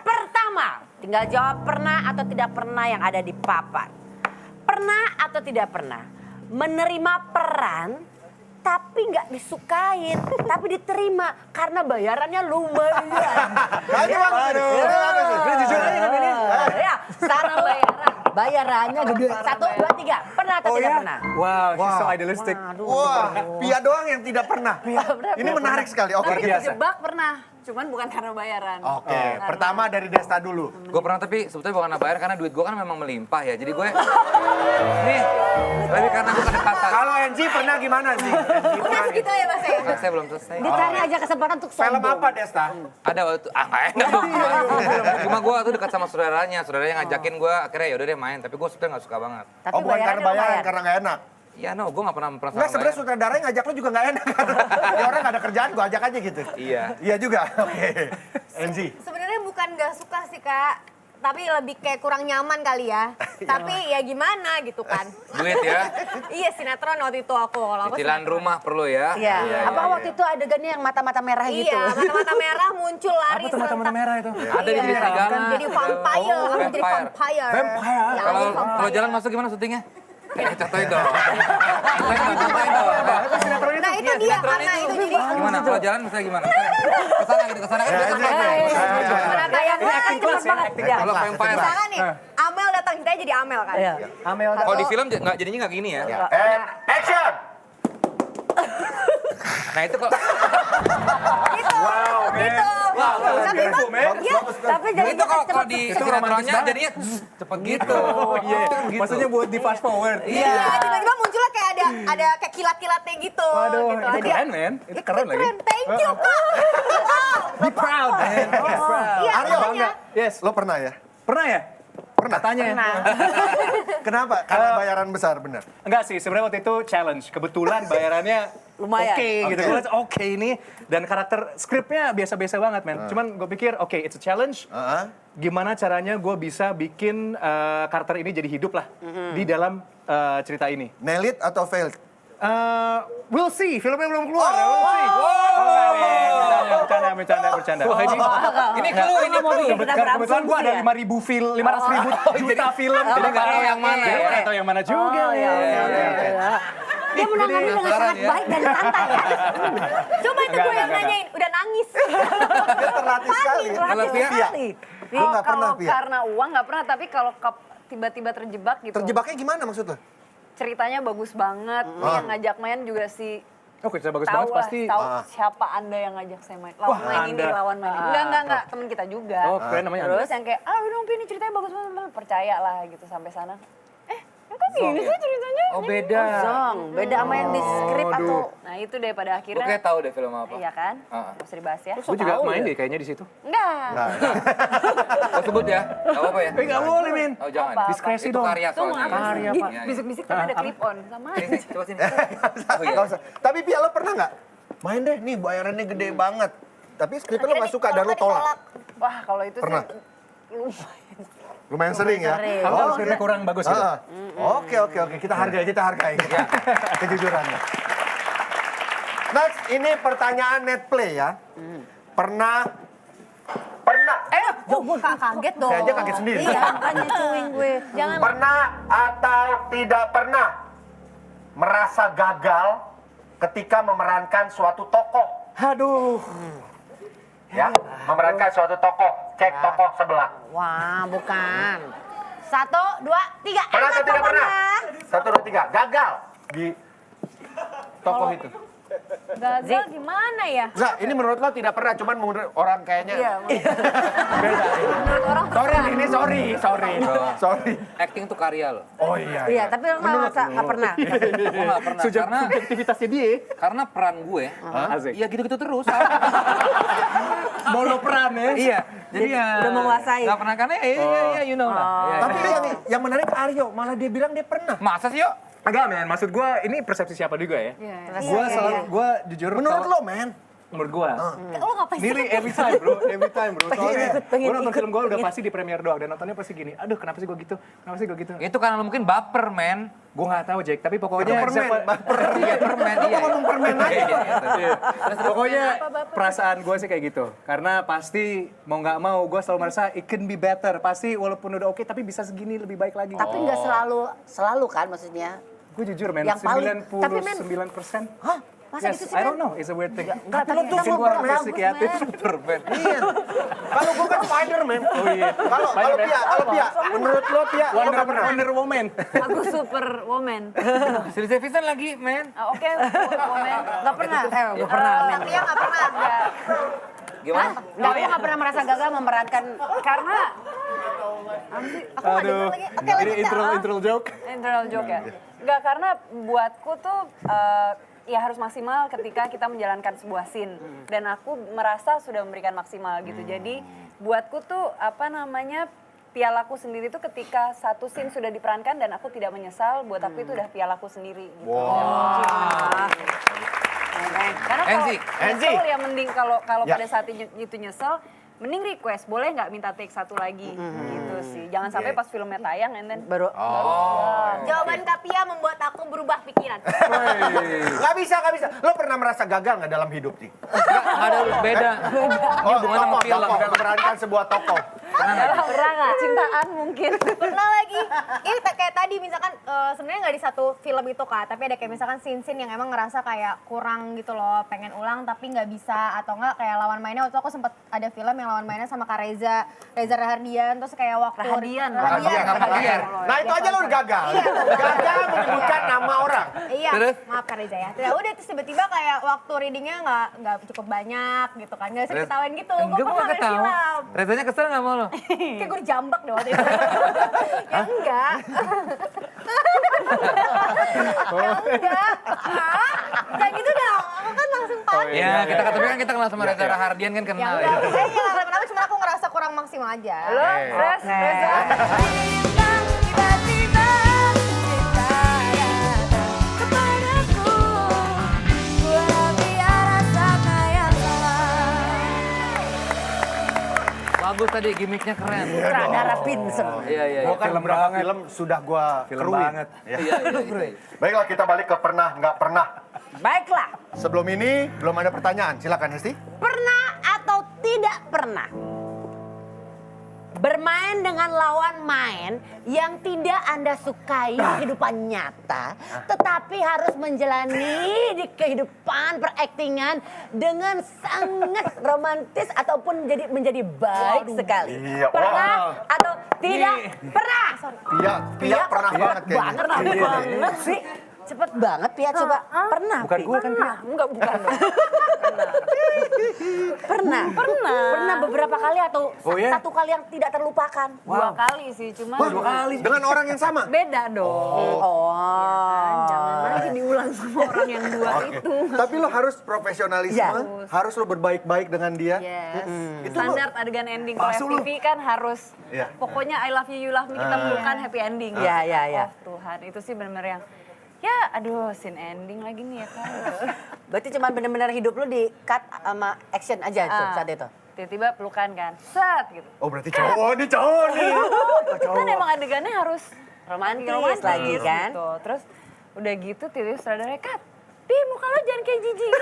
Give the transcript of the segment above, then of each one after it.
pertama, tinggal jawab pernah atau tidak pernah yang ada di papan. Pernah atau tidak pernah menerima peran tapi nggak disukain, tapi diterima karena bayarannya lumayan. Ini jujur aja kan ini. Ya, sana bayarannya gede. 1, 2, 3. Pernah atau tidak pernah? Wow, she's so idealistic. Wah, Pia doang yang tidak pernah. Ini menarik sekali. Oke, Tapi biasa. dijebak pernah, cuman bukan karena bayaran. Oke, pertama dari Desta dulu. Gue pernah tapi sebetulnya bukan karena bayar karena duit gue kan memang melimpah ya. Jadi gue nih lebih karena gue kedekatan. Kalau Enji pernah gimana, Enji? Udah segitu ya Mas ya? Enggak, saya belum selesai. Dicari aja kesempatan untuk Film sombong. apa, Desta? Ada waktu nggak enak dong. Cuma gue tuh dekat sama saudaranya ngajakin gue akhirnya ya udah deh main. Tapi gue sebetulnya nggak suka banget. Tapi Oh, bukan karena bayaran, lumayan. karena nggak enak. Iya no, gue nggak pernah Enggak, sama sebenarnya bayar. sutradaranya ngajak lo juga nggak enak. Ya orang nggak ada kerjaan, gue ajak aja gitu. Iya. Iya juga, oke. Enji. Sebenarnya bukan nggak suka sih Kak, tapi lebih kayak kurang nyaman kali ya. Tapi ya gimana gitu kan. Duit ya. Iya sinetron waktu itu aku. Kalau aku Cicilan sinetron. rumah perlu ya. Iya. Apa waktu itu adegannya yang mata-mata merah gitu? Iya, mata-mata merah muncul lari. Apa tuh mata-mata merah itu? Ada di Iya. serigala. Jadi vampire, aku jadi vampire. vampire. Vampire. Ya, Kalau jadi vampire. kalau jalan masuk gimana syutingnya? Contohin dong. Contohin dong. Nah itu dia karena itu jadi Gimana kalau jalan misalnya gimana? Kesana gitu, kesana kan biasa. menata yang Acting class ya, acting class. Kalau vampire. misalkan nih Amel datang kita jadi Amel kan. Iya. Amel. Kalau di film nggak jadinya nggak gini ya. Action! Nah itu kok Gitu. Gitu. Tapi beautiful, man. ya, Tapi jadi itu kalau cepet di Itu romantis sinetronnya banget. jadinya cepet gitu. Oh iya, Gitu. maksudnya buat di fast forward. iya, tiba-tiba munculnya kayak ada kayak kilat-kilatnya gitu. Waduh, gitu. itu Jadi- keren, men. Itu keren lagi. Keren, thank you Kak. Wow. Be proud, man. Be proud. Iya, Aryo, makanya. Yes. Lo pernah ya? Pernah ya? Pernah. Katanya ya. Kenapa? Karena bayaran besar, benar. Enggak sih, sebenarnya waktu itu challenge. Kebetulan bayarannya Lumayan. oke gitu. Oke. Gue liat, oke ini. Dan karakter skripnya biasa-biasa banget, men. Cuman gue pikir, oke, it's a challenge. Gimana caranya gue bisa bikin karakter ini jadi hidup lah di dalam cerita ini. Nail it atau failed? We'll see, filmnya belum keluar. We'll see. Bercanda. Wah, ini clue, ini mau clue. bikin kita Kebetulan berasumsi gue ada ya? 500 juta film. Jadi nggak tahu yang mana Jadi ya? nggak tahu yang mana juga. Oh, iya, iya, iya. Dia menangani dengan penasaran sangat ya. baik dan santai ya. Coba itu gue yang nanyain, udah nangis. Dia terlatih sekali. Kalau Pia? sekali. Lo nggak pernah, Kalau Pia? karena uang nggak pernah, tapi kalau tiba-tiba terjebak gitu. Terjebaknya gimana maksud lo? Ceritanya bagus banget. Nih yang ngajak main juga sih Oke, cerita bagus tahu banget lah, pasti. tahu siapa Anda yang ngajak saya main. Lawan main ini, Anda. lawan main ini. Enggak, temen kita juga. Oh, keren namanya Anda. Terus yang kayak, udah dong Pi, ini ceritanya bagus banget. Percaya lah gitu sampai sana. Kok gini sih ceritanya? Oh beda. Zong, beda sama yang di skrip atau Nah itu deh pada Gue akhirnya. kayak tahu deh film apa. Iya kan? Ah. Nggak usah dibahas ya. Gue juga main deh kayaknya di situ. Enggak. Kau sebut ya? Gak apa-apa ya? Nggak boleh, men. Oh jangan. Apa-apa. Diskresi Itu dong. karya Tunggu soalnya. apa sih? Iya, iya. Bisik-bisik tapi ada clip on. Sama aja. Sini, coba sini. Oh iya. Nggak usah. Tapi Pia, lo pernah nggak? Main deh, nih bayarannya gede banget. Tapi skripnya lo nggak suka dan lo tolak. Wah kalau itu Pernah? sih lumayan. Lumayan sering ya? Sering. Kalau skripnya kurang bagus gitu. Oke. Kita hargai. Kejujurannya. Next, ini pertanyaan net play ya. Pernah. Kak kaget dong. Saya aja kaget sendiri. iya, makanya cuing gue. Jangan Pernah atau tidak pernah merasa gagal ketika memerankan suatu tokoh? Aduh. Ya, memerankan suatu tokoh. Cek tokoh sebelah. Wah, bukan. 1, 2, 3. Pernah atau tidak pernah? 1, 2, 3. Gagal di tokoh itu. gagal gimana ya? Enggak, ini menurut lo tidak pernah, cuman menurut orang kayaknya Iya. beda. Sorry. Acting tuh karya loh. Oh iya. Iya, tapi lo nggak pernah. Gue gak pernah. Karena Subjektivitasnya dia. karena peran gue, Asik. ya gitu-gitu terus. Mono peran ya. Iya. Jadi ya. Udah menguasai. Gak pernah karena ya you know lah. Iya, Tapi yang menarik Aryo, malah dia bilang dia pernah. Masa sih yuk? Enggak, men. Maksud gue ini persepsi siapa juga ya. Iya. Gue selalu, gue jujur. Menurut kalau- lo, men? menurut gua. Lo ngapain sih? Sendiri every time bro. Soalnya gue nonton film gue udah pasti di premiere doang, dan nontonnya pasti gini, aduh kenapa sih gue gitu, Itu karena lu mungkin baper, men. Gue nggak tahu Jack, tapi pokoknya Iya, permen. Iya. ngomong permen aja. Iya. Pokoknya perasaan gue sih kayak gitu, karena pasti mau nggak mau gue selalu merasa it can be better, pasti walaupun udah oke tapi bisa segini lebih baik lagi. Tapi nggak selalu kan maksudnya. Gue jujur men, Yang paling- tapi, men- 99%. Hah? Masa Yes, gitu sih, I don't men? know, it's a weird thing. Enggak, tapi Mungkin kita mau gue orang bagus, psikiater. Permen. Iya. Kalau gue kan Spider-Man. Oh iya. Kalau Pia, menurut lo Pia, lo nggak pernah? Wonder Woman. Aku super woman. Silly Vincent lagi, men. Oke, woman. Nggak pernah. Nggak pernah, men. Tapi ya nggak pernah. Gimana? Nggak, aku nggak pernah merasa gagal memerankan. Karena Aduh, Oke, lanjut, ini intro joke. internal joke ya. Enggak, karena buatku tuh ya harus maksimal ketika kita menjalankan sebuah scene. Dan aku merasa sudah memberikan maksimal gitu. Jadi buatku tuh apa namanya, pialaku sendiri tuh ketika satu scene sudah diperankan dan aku tidak menyesal, buat aku itu udah pialaku sendiri gitu. Karena kalau Enzi. nyesel ya mending kalau Ya. pada saat itu nyesel, mending request, boleh nggak minta take satu lagi gitu sih. Jangan sampai pas filmnya tayang and then Baru. Jawaban Kapia membuat aku berubah pikiran. Nggak bisa. Lo pernah merasa gagal nggak dalam hidup sih? Nggak ada beda. Oh, hubungan sama film. tokoh, memerankan sebuah tokoh. pernah nggak? Cintaan mungkin. Pernah lagi. Ini kayak tadi misalkan sebenarnya nggak di satu film itu Kak, tapi ada kayak misalkan scene-scene yang emang ngerasa kayak kurang gitu loh, pengen ulang tapi nggak bisa, atau enggak kayak lawan mainnya waktu aku sempat ada film yang lawan mainnya sama Kak Reza Rahardian, terus kayak waktu Rahadian. Nah itu aja lo udah gagal. Gagal menyebutkan nama orang. Iya, Terus? maaf Kak Reza ya. Tidak udah terus tiba-tiba kayak waktu readingnya nggak cukup banyak gitu kan, nggak bisa diketawain gitu. Enggak, gue pernah nggak main ketawa. film. Rezanya kesel nggak mau lo? Kayak gue dijambak deh waktu itu. Ya enggak. Ya enggak. Hah? Kayak gitu dong. Aku kan langsung panik. Ya, kita ketemu kan kita kenal sama Reza Rahardian kan Ya kenal. enggak. Saya nggak kenapa, cuma aku ngerasa kurang maksimal aja. Halo, Res, Reza. Bagus tadi, gimmicknya keren. Sutradara pinser. Iya. Gua kan Film beberapa banget. film sudah gua Film keruin. banget. Ya. Iya. Baiklah kita balik ke pernah nggak pernah. Baiklah. Sebelum ini belum ada pertanyaan. Silakan Hesti. Pernah atau tidak pernah bermain dengan lawan main yang tidak Anda sukai di kehidupan nyata, tetapi harus menjalani di kehidupan peraktingan dengan sangat romantis ataupun menjadi baik sekali. Iya, Pernah wah. atau tidak pernah? Pia pernah banget kayaknya. Pernah banget sih. Cepet banget Pia, coba. Pernah. Bukan Pi? gue kan, Pia. Enggak, bukan dong. Pernah beberapa kali atau Oh, iya? satu kali yang tidak terlupakan. 2 kali sih, cuma Dengan orang yang sama. beda dong. Jangan lagi diulang sama orang yang dua itu. Tapi lo harus profesionalisme, Iya. harus lo berbaik-baik dengan dia. Yes. Itu Standar adegan ending kalau Masuk lu. FTV kan harus Iya. pokoknya I love you love me kita melukan happy ending. Iya, iya, iya. Oh Tuhan, itu sih benar-benar yang ya aduh scene ending lagi nih ya kan. Berarti cuma benar-benar hidup lu di cut sama action aja tuh saat itu. Tiba-tiba pelukan kan. Set gitu. Oh berarti cowok nih, cowok nih. Kan emang adegannya harus Romantis lagi kan. gitu. Terus udah gitu tiba-tiba saudaranya cut. Pi, muka lo jangan kayak jijik gitu.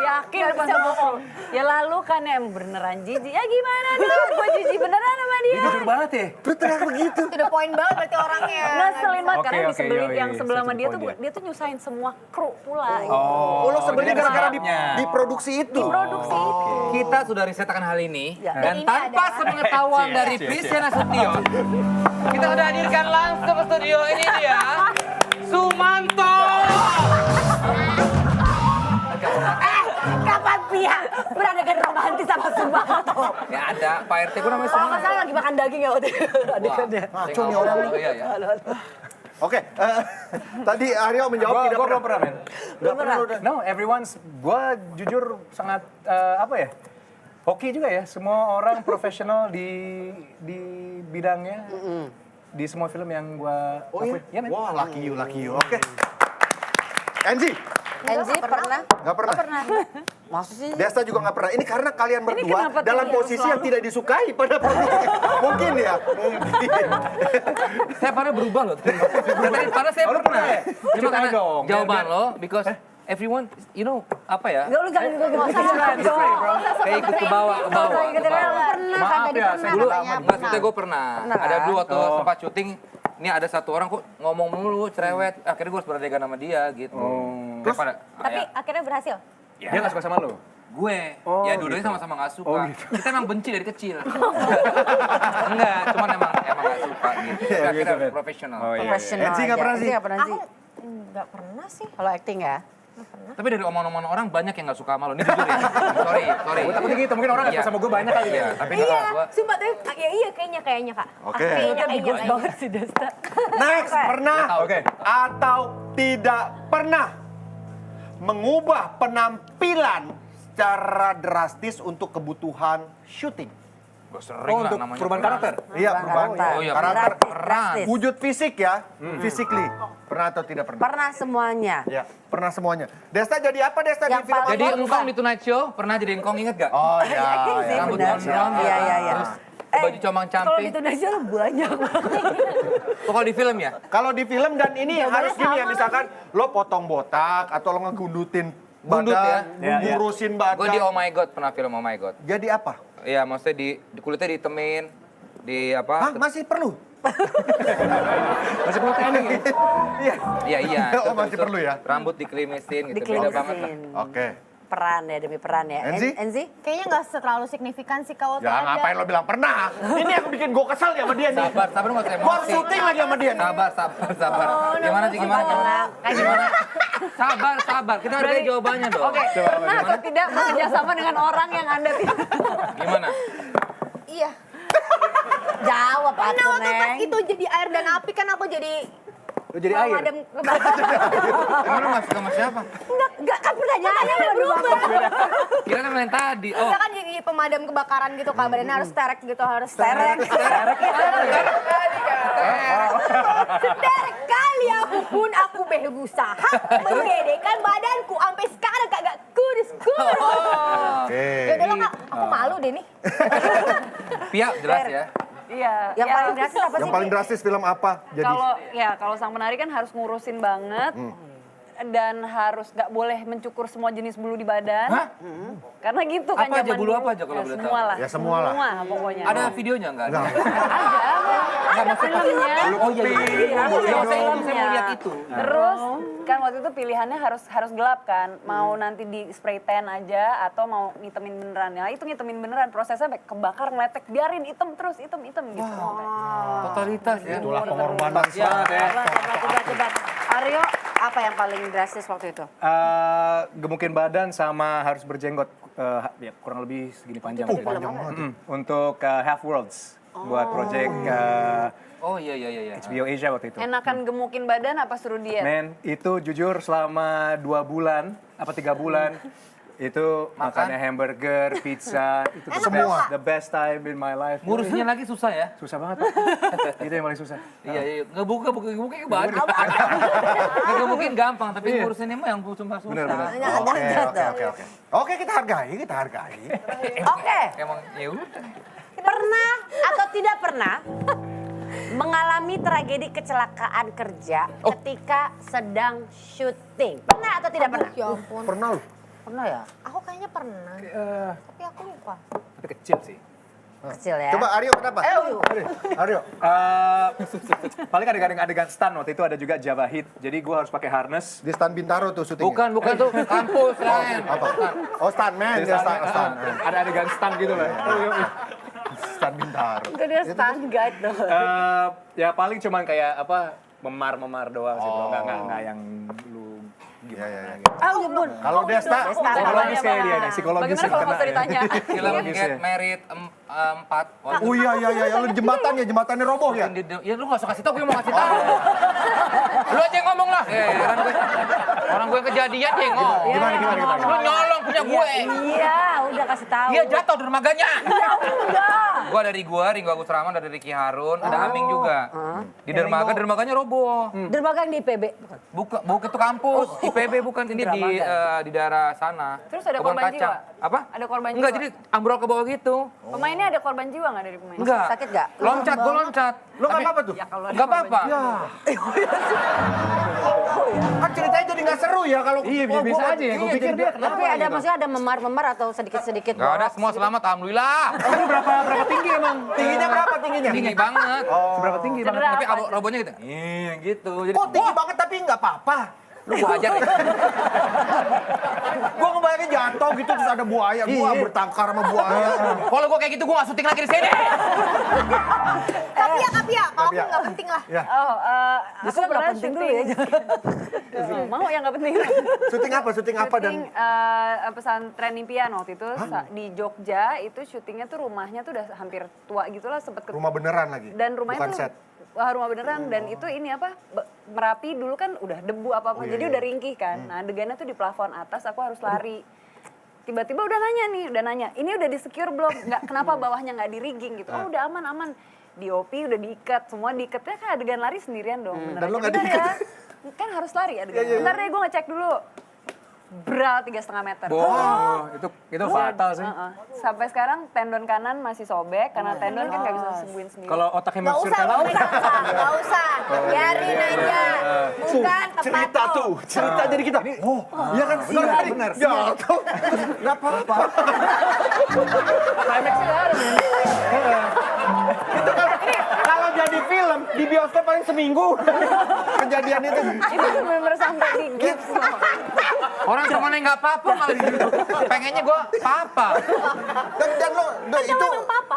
Yakin depan sama Om. Ya lalu kan ya beneran jijik. Ya gimana dong, gue jijik beneran sama dia. Dia jujur banget ya. Terus teriak begitu. Itu udah poin banget berarti orangnya. Ngeselin banget Oke, karena oke, di sebelah yoi, yang sebelah sama satu dia tuh poin dia tuh nyusahin semua kru pula. gitu. Oh lo sebenarnya jadi ada gara-gara sebabnya. di produksi itu. Produksi itu. Kita sudah riset akan hal ini Ya. dan Dan ini tanpa ada- sepengetahuan dari Prisya Nasution, kita sudah hadirkan langsung ke studio ini dia, Sumanto. Kapan Pia beradegan romantis sama Sumanto? Ya ada, Pak RT gue namanya Kalau nggak Sumanto. salah lagi makan daging ya waktu itu. Adegannya. Ngaco nih orang nih. Iya, iya. Oke, tadi Aryo menjawab Gue tidak belum pernah, men. Nggak pernah lo udah. No, everyone's, gue jujur sangat, apa ya, hoki juga ya. Semua orang profesional di bidangnya, di semua film yang gue Oh iya? lakuin. Iya, men. Wah, lucky you. Oke. Enzi, Enzi pernah? Nggak pernah. Maksudnya Desta juga nggak pernah. Ini karena kalian berdua kenapa dalam tidak posisi yang tidak disukai pada produksi. Mungkin ya, mungkin. Saya pada berubah loh. Tadi pada saya pernah. Cuma Ceritain karena dong, jawaban lo, because everyone, you know, apa ya? Enggak, lu jangan Kayak ikut ke bawah, ke bawah. ke bawah. Pernah Maaf kan tadi ya, pernah Dulu, katanya. enggak, maksudnya gue pernah. Ada dulu waktu Oh. sempat syuting, ini ada satu orang kok ngomong mulu, cerewet. Akhirnya gue harus beradegan sama dia gitu. Terus? Tapi akhirnya berhasil. dia nggak suka sama lu? Gue, Oh, ya dua-duanya gitu. sama-sama gak suka. Oh, gitu. Kita emang benci dari kecil. Enggak, cuman emang gak suka gitu. Iya, Akhirnya gitu, Ben. profesional. Oh, iya. Profesional Enzi nggak aja. pernah sih? Enzi nggak pernah sih. Aku nggak pernah sih. Kalau acting ya? Tapi dari omongan-omongan orang banyak yang gak suka sama lo. Ini jujur ya. Sorry. Gue takutnya gitu, mungkin orang nggak Iya. suka sama gue banyak kali Iya, ya. tapi Iya, kalau gue, sumpah tapi ya iya kayaknya Kak. Oke. Kayaknya. banget sih Desta. Next, pernah Oke. atau tidak pernah mengubah penampilan secara drastis untuk kebutuhan syuting. gue sering Oh, lah untuk namanya. perubahan pernah. karakter? Iya, perubahan Oh iya, karakter. Drastis. Wujud fisik ya, physically. Pernah atau tidak pernah? Pernah semuanya. Ya, pernah semuanya. Desta jadi apa Desta Yang di film? paling- Jadi engkong di Tonight Show, pernah jadi engkong inget gak? Oh iya, Yakin iya. sih, Rambut benar. gondrong, Iya, iya, iya. terus baju comang Kalau di camping. Indonesia banyak. Oh, kalau di film ya? Kalau di film dan ini harus gini ya, misalkan lo potong botak atau lo ngegundutin Gundut ya? badan, Iya, iya. ngurusin badan. Gue di Oh My God, pernah film Oh My God. Jadi apa? Iya, maksudnya di kulitnya ditemin, di Hah, apa? masih perlu? Masih perlu training ya? Iya, iya. Oh, masih perlu ya? Rambut dikelimisin gitu, beda banget lah. Dikelimisin. Oke. Peran ya, demi peran ya. Enzi? Enzi? Kayaknya nggak terlalu signifikan sih kalau Ya ngapain lo bilang pernah? Ini yang bikin gue kesel ya sama dia nih. Sabar, sabar nggak usah Gue harus emosi. syuting lagi sama dia nih. Sabar. Gimana sih, gimana? Gimana? Sabar. Kita hargai jawabannya dong. Oke, pernah atau tidak bekerja sama dengan orang yang Anda tidak? Gimana? Iya. Jawab Pernah atuh, waktu pas Neng. itu jadi air dan api kan aku jadi Lu jadi air? pemadam kebakaran. Emang lu nggak suka sama siapa? Enggak kan pertanyaannya udah berubah. Kira kan yang tadi. Oh, Kita kan jadi pemadam kebakaran gitu kan, badannya harus terek gitu, harus terek. Sederek kali aku pun aku berusaha menggedekan badanku sampai sekarang kagak kurus. Oke. Ya udah lah Kak, aku malu deh nih. Pia jelas ya. Iya. Yang ya, paling drastis apa sih? Yang paling drastis film apa? Jadi kalau sang penari kan harus ngurusin banget. Dan harus nggak boleh mencukur semua jenis bulu di badan. Hah? Karena gitu kan Apa aja, zaman bulu dulu. apa aja kalau Ya, boleh tahu? semua lah. Ya, semua lah. Semua pokoknya. Ada videonya nggak? Enggak. Ada filmnya. Oh iya, Iya, saya filmnya. mau lihat itu. Terus kan waktu itu pilihannya harus gelap kan. Mau nanti di spray tan aja atau mau ngitemin beneran. Ya itu ngitemin beneran. Prosesnya sampai kebakar ngeletek. Biarin hitam terus, hitam gitu. Totalitas ya. itulah pengorbanan Banget ya. Coba. Aryo, apa yang paling drastis waktu itu? Gemukin badan sama harus berjenggot. Ya, kurang lebih segini panjang. panjang banget. Untuk Half Worlds. Buat project Oh iya. HBO Asia waktu itu. Enakan gemukin badan apa suruh diet? Men, itu jujur selama 2 bulan, apa 3 bulan, itu makannya hamburger, pizza, itu Semua. the best time in my life. Ngurusnya lagi susah ya. Susah banget, Pak. Itu yang paling susah. Iya. Ngebukin badan. Ngebukin gampang, tapi ngurusinnya mah yang susah. Bener. Oke. Oke, kita hargai. Oke, Emang ya udah. pernah atau tidak pernah mengalami tragedi kecelakaan kerja ketika sedang syuting? Pernah atau tidak pernah? Ya ampun. Pernah lu? Pernah ya? Aku kayaknya pernah. Tapi aku lupa. Tapi kecil sih. Kecil ya. Coba Aryo kenapa? Aryo. Paling adegan stun waktu itu ada juga Java Hit. Jadi gue harus pakai harness. Di Stan Bintaro tuh syutingnya. Bukan tuh kampus lain. Apa? Oh, stuntman. Dia stunt. Ada adegan stun gitu lah. Stan Bintaro. Itu dia stand guide dong. Ya paling cuman kayak apa memar doang sih, bro. Nggak yang lu gimana. Iya. Oh, Kalau Desta, Psikologis kayak dia nih, psikologis Bagaimana kalau kena nggak usah ya. ditanya? Film Logis Get ya. Married 4. Oh iya, lu di jembatannya roboh ya? Ya lu gak usah kasih tau, gue mau kasih tau. Lu aja yang ngomong lah. Orang gue kejadian dia ngomong. Gimana? Lu nyolong punya gue. Iya, udah kasih tahu. Iya jatuh dermaganya. Ya udah. Gua dari Ringo Agus Rahman, dari Ricky Harun, ada Aming juga. Di dermaganya roboh. Dermaga yang di IPB. Bukan itu kampus, IPB bukan, ini di daerah sana. Terus ada Kebun korban kacang. jiwa? Apa? Ada korban Enggak, jiwa? jadi ambrol ke bawah gitu. Pemainnya ada korban jiwa nggak dari pemain? Enggak. Sakit nggak? Loncat, gua loncat. Lo nggak apa-apa tuh? Ya kalau ada Enggak apa-apa. Kan ceritanya jadi nggak seru ya kalau... Iya, biasa aja ya. Gue pikir dia Tapi ada maksudnya ada memar-memar atau sedikit-sedikit. Enggak ada, semua selamat, alhamdulillah. Ini berapa tinggi emang? Tingginya berapa tingginya? Tinggi banget. Seberapa tinggi banget? Cedera Tapi apa? robohnya gitu. Iya, gitu. Jadi, Kok tinggi banget tapi nggak apa-apa? lu gua ajar deh. Gua kebayangnya jatuh gitu terus ada buaya. Gua bertengkar sama buaya. Kalau gua kayak gitu, gua gak syuting lagi di sini. Kapia, kalau aku nggak penting lah. Ya. Oh, Justru aku nggak pernah penting dulu syuting. Mau yang nggak penting. Syuting apa? Syuting apa dan... Syuting pesantren impian waktu itu di Jogja, itu syutingnya tuh rumahnya tuh udah hampir tua gitu lah, sempet Rumah beneran lagi? dan rumahnya Bukan tuh set? rumah beneran dan itu ini apa Merapi dulu kan udah debu apa jadi udah ringkih kan. Nah adegannya tuh di plafon atas aku harus lari. Tiba-tiba udah nanya, ini udah di secure belum? Nggak, kenapa bawahnya nggak di rigging gitu? Oh udah aman. DOP udah diikat, semua diikatnya kan adegan lari sendirian dong. Bener Dan lo aja. nggak Bentar diikat? ya. Kan harus lari adegan. Bentar deh gue ngecek dulu. Bral 3,5 meter. Itu fatal sih. Sampai sekarang tendon kanan masih sobek karena tendon kan nggak bisa sembuhin sendiri. Kalau otaknya Nggak maksud usah, kalau nggak usah. Biarin aja. Bukan Cerita kepatok. tuh, cerita jadi kita. Oh, iya kan? Benar. Jatuh. Nggak apa-apa. Itu kalau jadi film, di bioskop paling seminggu. Kejadian itu. Itu bener-bener sampai di gips loh. Orang temennya nggak apa-apa malah gitu. Pengennya gua apa? Dan lo, itu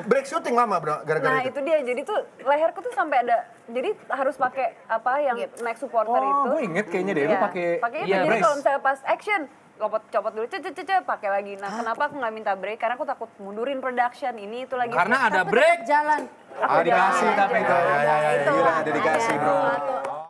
break syuting lama bro, gara-gara Nah itu. itu dia, jadi tuh leherku tuh sampai ada, jadi harus pakai apa yang neck supporter itu. gue inget kayaknya deh, lu Iya, pakai pakai itu. iya, Jadi brace. kalau misalnya pas action, copot dulu, pakai lagi. Nah kenapa aku nggak minta break? Karena aku takut mundurin production ini itu lagi. Karena ada Tapi break. tetap jalan. Ah, dikasih tapi itu. Ya, Itu gila, lah. ada dikasih bro. Ada.